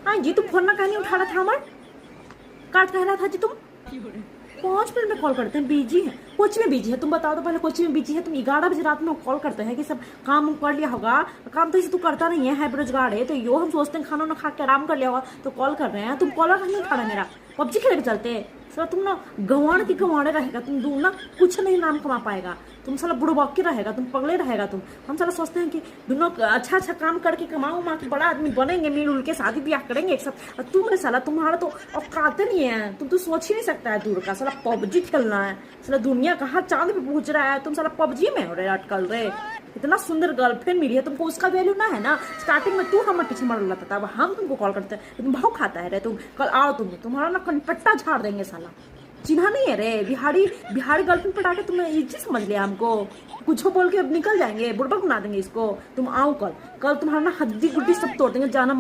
हाँ जी, तुम फोन ना कहीं नहीं उठा रहा था हमार, काट कह रहा था जी तुम। 5 मिनट में कॉल करते हैं, बिजी है, कोचिंग में बिजी है। तुम बताओ तो पहले, कोचिंग में बिजी है? तुम 11 बजे रात में कॉल करते हैं कि सब काम कर लिया होगा। काम तो इसे तू करता नहीं है बेरोजगार है तो यो हम सोचते हैं खाना ना खा के आराम कर लिया होगा तो कॉल कर रहे हैं। तुम कॉलर नहीं उठा रहे मेरा, पबजी खेल के चलते। साला तुम ना गंवार की गंवाड़े रहेगा, तुम दूर ना कुछ नहीं नाम कमा पाएगा। तुम साला बुड़बक रहेगा, तुम पगले रहेगा तुम। हम साला सोचते हैं कि दोनों अच्छा अच्छा काम करके कमाओ, माँ के बड़ा आदमी बनेंगे, मिल उल के शादी ब्याह करेंगे एक साथ। और तुम साला, तुम्हारा तो औकात नहीं है, तुम तो सोच ही नहीं सकता है दूर का। साला पबजी खेलना है, साला दुनिया कहाँ चांद पे पहुंच रहा है, तुम साला पबजी में हो रहे अटकल रे। इतना सुंदर गर्लफ्रेंड मिली है तुमको, उसका वैल्यू ना है ना। स्टार्टिंग में तू हमारे पीछे मर रहा था, अब हम तुमको कॉल करते हैं, तुम भाव खाता है रे। तुम कल आओ, तुम्हारा ना कनपट्टा झाड़ देंगे साला। चिन्हा नहीं है रे, बिहारी बिहारी गर्लफ्रेंड पटा के तुमने इज्जत समझ लिया हमको। कुछ बोल के अब निकल जाएंगे, बुड़बक बना देंगे इसको। तुम आओ कल, कल तुम्हारा ना हड्डी गुड्डी सब तोड़ देंगे, जाना